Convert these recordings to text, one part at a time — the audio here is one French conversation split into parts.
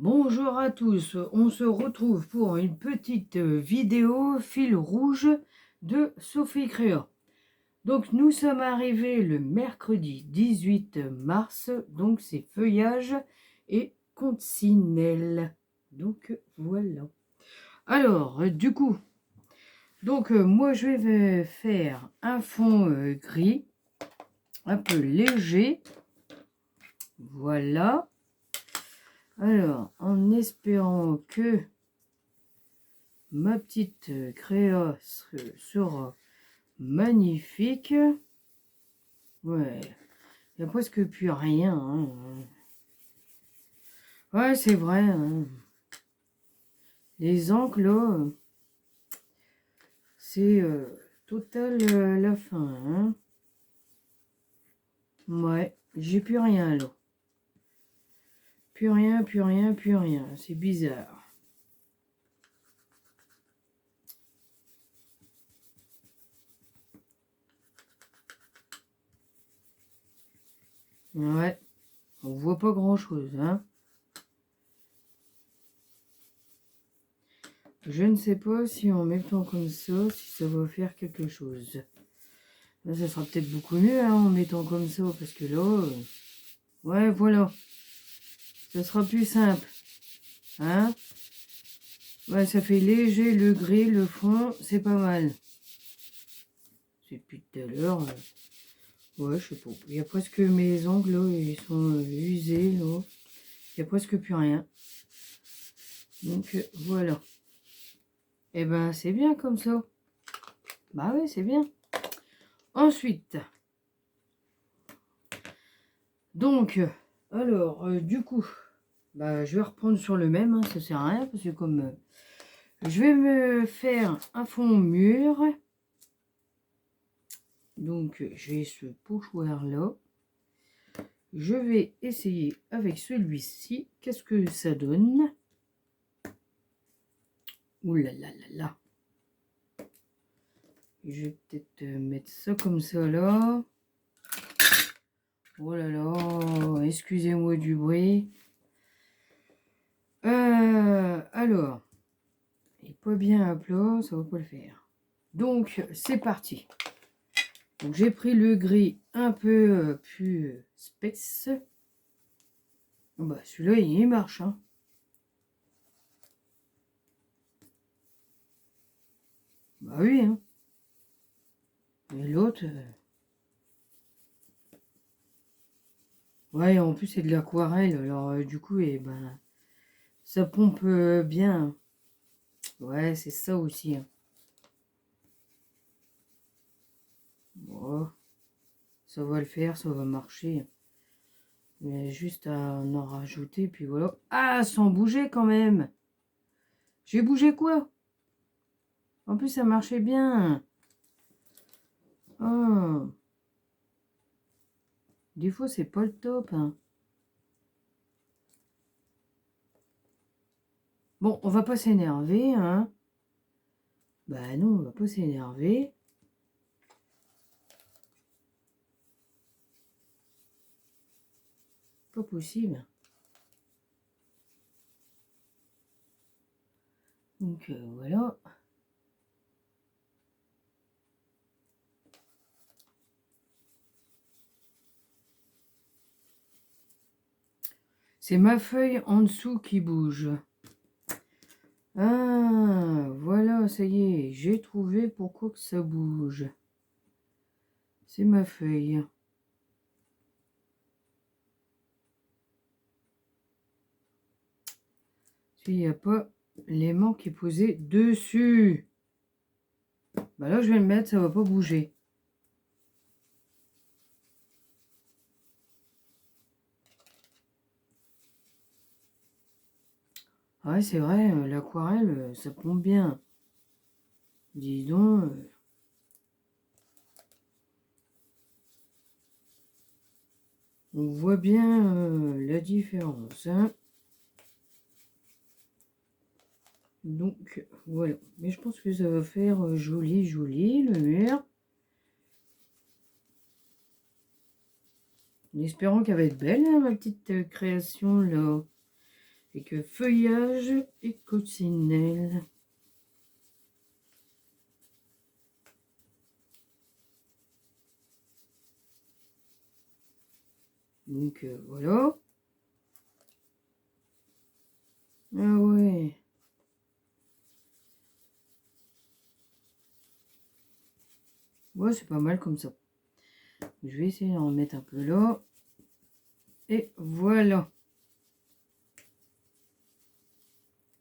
Bonjour à tous, on se retrouve pour une petite vidéo fil rouge de Sophie Créa. Donc nous sommes arrivés le mercredi 18 mars, donc c'est feuillage et coccinelle. Donc voilà. Alors du coup, moi je vais faire un fond gris, un peu léger. Voilà. Alors, en espérant que ma petite créa sera magnifique. Ouais, il n'y a presque plus rien. Hein. Ouais, c'est vrai. Hein. Les encres, là, c'est total la fin. Hein. Ouais, j'ai plus rien, là. Plus rien, plus rien, plus rien. C'est bizarre. Ouais, on voit pas grand-chose, hein. Je ne sais pas si en mettant comme ça, si ça va faire quelque chose. Là, ça sera peut-être beaucoup mieux hein, en mettant comme ça, parce que là, ouais, voilà. Ça sera plus simple. Hein? Ouais, ça fait léger, le gris, le fond, c'est pas mal. C'est depuis tout à l'heure. Ouais, je sais pas. Il y a presque mes ongles, là, ils sont usés, là. Il y a presque plus rien. Donc, voilà. Et ben, c'est bien comme ça. Bah oui, c'est bien. Ensuite, donc, alors, du coup, bah, je vais reprendre sur le même, hein, ça sert à rien, parce que comme je vais me faire un fond mûr, donc j'ai ce pochoir là, je vais essayer avec celui-ci, qu'est-ce que ça donne? Ouh là là là là, je vais peut-être mettre ça comme ça là. Oh là là, excusez-moi du bruit. Alors, il n'est pas bien à plat, ça va pas le faire. Donc, c'est parti. Donc, j'ai pris le gris un peu plus spesse. Bah, celui-là, il marche. Hein. Bah oui. Hein. Et l'autre... ouais, en plus, c'est de l'aquarelle. Alors, du coup, eh ben, ça pompe bien. Ouais, c'est ça aussi. Hein. Bon, ça va le faire, ça va marcher. Mais juste à en rajouter, puis voilà. Ah, sans bouger quand même. J'ai bougé quoi? En plus, ça marchait bien. Oh. Des fois, c'est pas le top. Hein. Bon, on va pas s'énerver. Hein. Bah non, on va pas s'énerver. Pas possible. Donc voilà. C'est ma feuille en dessous qui bouge. Ah, voilà, ça y est, j'ai trouvé pourquoi que ça bouge. C'est ma feuille. Il n'y a pas l'aimant qui est posé dessus. Bah là, je vais le mettre, ça va pas bouger. Ah ouais, c'est vrai, l'aquarelle, ça pompe bien. Dis donc. On voit bien la différence. Hein. Donc, voilà. Mais je pense que ça va faire joli, joli, le mur. En espérant qu'elle va être belle, hein, ma petite création, là. Et que feuillage et coccinelle. Donc voilà. Ah ouais. Ouais, c'est pas mal comme ça. Je vais essayer d'en mettre un peu là. Et voilà.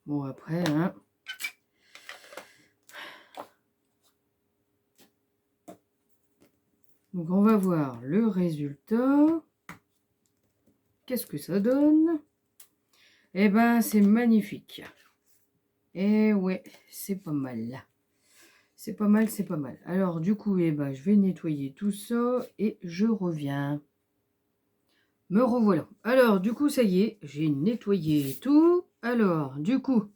Bon, après, hein. Donc, on va voir le résultat. Qu'est-ce que ça donne? Eh ben, c'est magnifique. Et ouais, c'est pas mal. C'est pas mal, c'est pas mal. Alors, du coup, eh ben, je vais nettoyer tout ça et je reviens. Me revoilà. Alors, du coup, ça y est, j'ai nettoyé tout. Alors, du coup,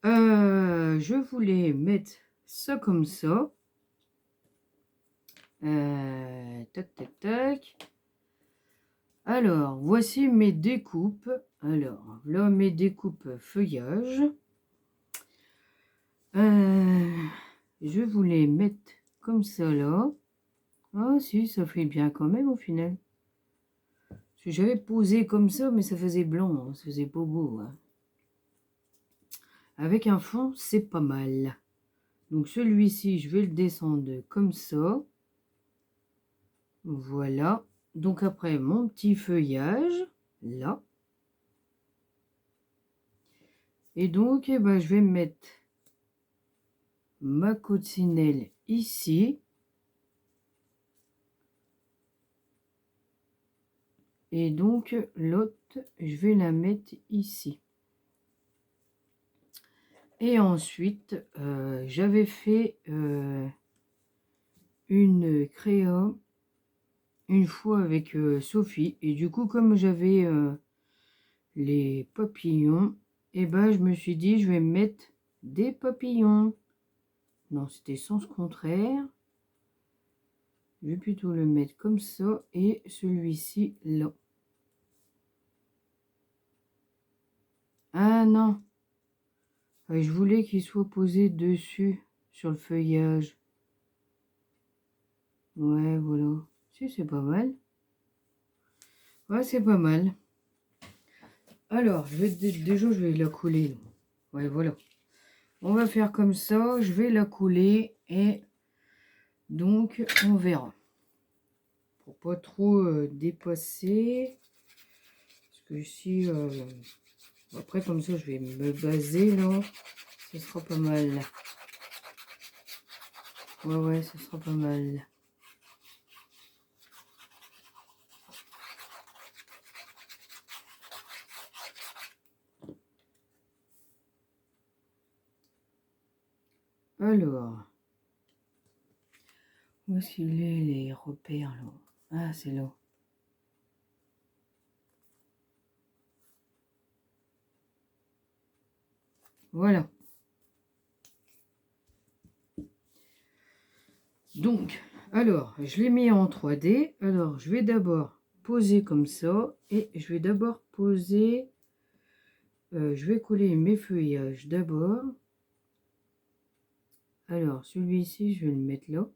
je voulais mettre ça comme ça. Tac, tac, tac. Alors, voici mes découpes. Alors, là, mes découpes feuillage. Je voulais mettre comme ça, là. Ah, si, ça fait bien quand même, au final. Parce que j'avais posé comme ça, mais ça faisait blanc. Hein, ça faisait pas beau. Hein. Avec un fond, c'est pas mal. Donc, celui-ci, je vais le descendre comme ça. Voilà. Donc, après, mon petit feuillage, là. Et donc, eh ben, je vais mettre ma coccinelle ici. Et donc, l'autre, je vais la mettre ici. Et ensuite, j'avais fait une créa une fois avec Sophie. Et du coup, comme j'avais les papillons, et ben, je me suis dit, je vais mettre des papillons. Non, c'était sens contraire. Je vais plutôt le mettre comme ça et celui-ci là. Ah non, je voulais qu'il soit posé dessus sur le feuillage. Ouais, voilà. Si, c'est pas mal. Ouais, c'est pas mal. Alors, déjà, je vais la couler. Ouais, voilà. On va faire comme ça. Je vais la couler et donc, on verra. Pour pas trop dépasser. Parce que si... après, comme ça, je vais me baser, là. Ce sera pas mal. Ouais, ouais, ce sera pas mal. Alors, où est-ce qu'il est, les repères, là? Ah, c'est là. Voilà. Donc, alors, je l'ai mis en 3D. Alors, je vais d'abord poser comme ça. Et je vais d'abord poser... je vais coller mes feuillages d'abord. Alors, celui-ci, je vais le mettre là.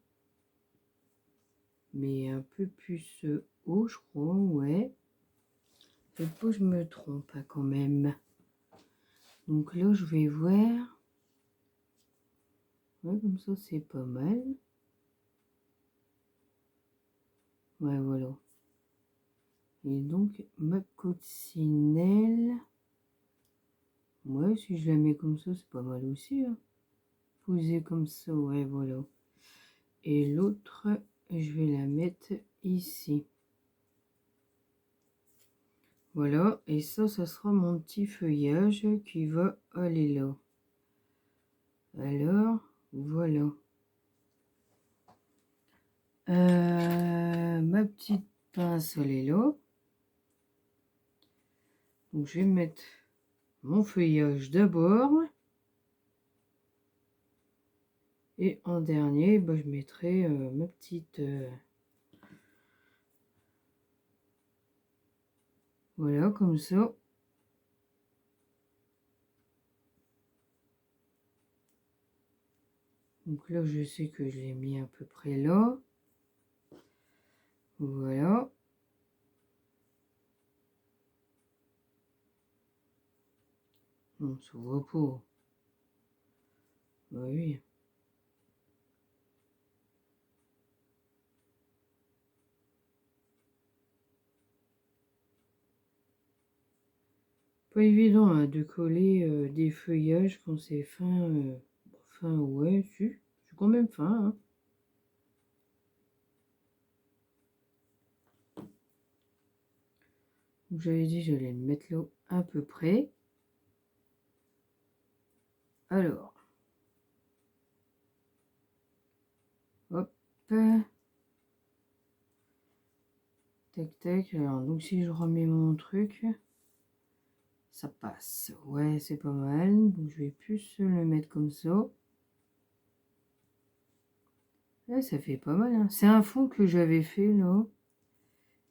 Mais un peu plus haut, je crois, ouais. Peut-être pas que je me trompe hein, quand même. Donc là, je vais voir. Ouais, comme ça, c'est pas mal. Ouais, voilà. Et donc, ma coccinelle. Ouais, si je la mets comme ça, c'est pas mal aussi. Hein. Poser comme ça, ouais, voilà. Et l'autre, je vais la mettre ici. Voilà, et ça sera mon petit feuillage qui va aller là. Alors, voilà. Ma petite pince, elle est là. Donc, je vais mettre mon feuillage d'abord. Et en dernier, bah, je mettrai ma petite... voilà, comme ça. Donc là, je sais que je l'ai mis à peu près là. Voilà. Non, ça voit pas. Bah oui. Pas évident hein, de coller des feuillages quand c'est fin. Fin, ouais, c'est quand même fin. Hein. J'avais dit j'allais le mettre là à peu près. Alors. Hop. Tac, tac. Alors, donc si je remets mon truc, ça passe. Ouais, c'est pas mal. Donc je vais plus le mettre comme ça. Là, ça fait pas mal. Hein. C'est un fond que j'avais fait là.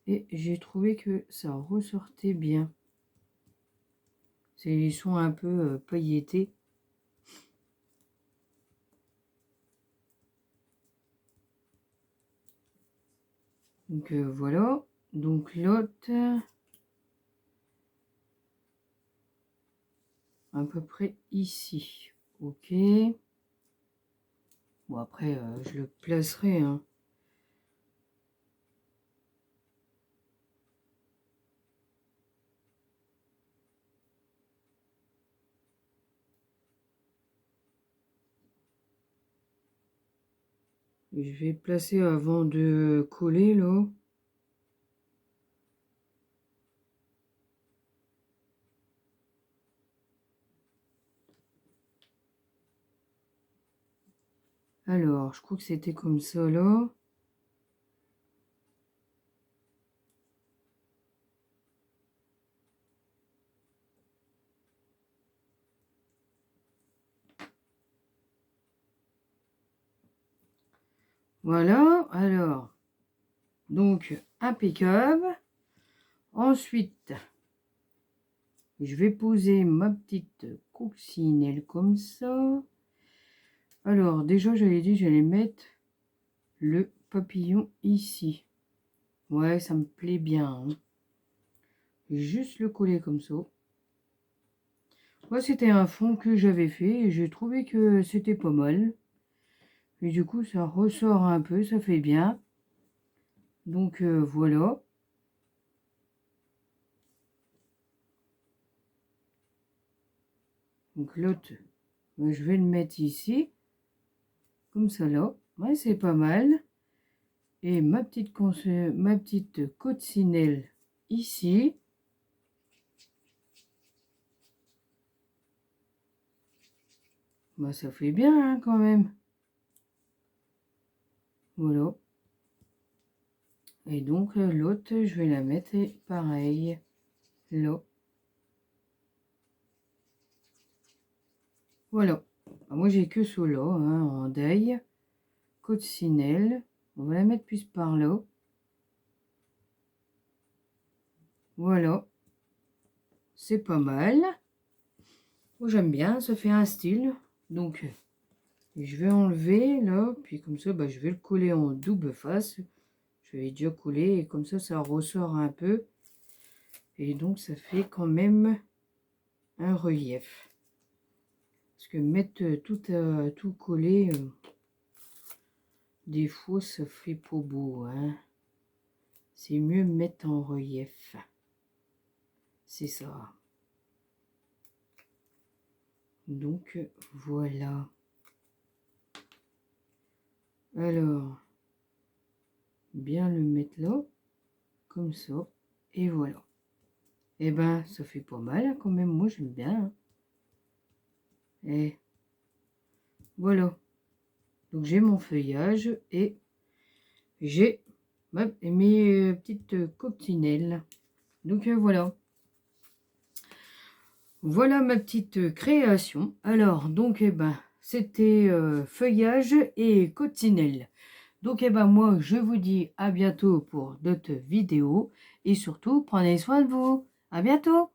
Et j'ai trouvé que ça ressortait bien. Ils sont un peu pailletés. Donc voilà. Donc l'autre, à peu près ici. Ok. Bon après, je le placerai. Hein. Je vais placer avant de coller là. Alors, je crois que c'était comme ça là. Voilà, alors, donc impeccable. Ensuite, je vais poser ma petite coccinelle comme ça. Alors, déjà, j'avais dit j'allais mettre le papillon ici. Ouais, ça me plaît bien. Hein. Juste le coller comme ça. Moi, c'était un fond que j'avais fait et j'ai trouvé que c'était pas mal. Et du coup, ça ressort un peu, ça fait bien. Donc, voilà. Donc, l'autre, je vais le mettre ici. Comme ça, là. Ouais, c'est pas mal. Et ma petite coccinelle ici. Bah, ça fait bien hein, quand même. Voilà. Et donc l'autre, je vais la mettre pareil. Là. Voilà. Moi, j'ai que cela hein, en deuil. Coccinelle. On va la mettre plus par là. Voilà. C'est pas mal. Moi, j'aime bien. Ça fait un style. Donc, je vais enlever là. Puis comme ça, bah, je vais le coller en double face. Je vais déjà coller. Et comme ça ressort un peu. Et donc, ça fait quand même un relief. Parce que mettre tout collé, des fois, ça fait pas beau. Hein. C'est mieux mettre en relief. C'est ça. Donc, voilà. Alors, bien le mettre là, comme ça. Et voilà. Et ben, ça fait pas mal hein, quand même. Moi, j'aime bien. Hein. Et voilà. Donc, j'ai mon feuillage et j'ai mes petites coccinelles. Donc, voilà. Voilà ma petite création. Alors, donc, eh ben, c'était feuillage et coccinelle. Donc, eh ben, moi, je vous dis à bientôt pour d'autres vidéos. Et surtout, prenez soin de vous. À bientôt.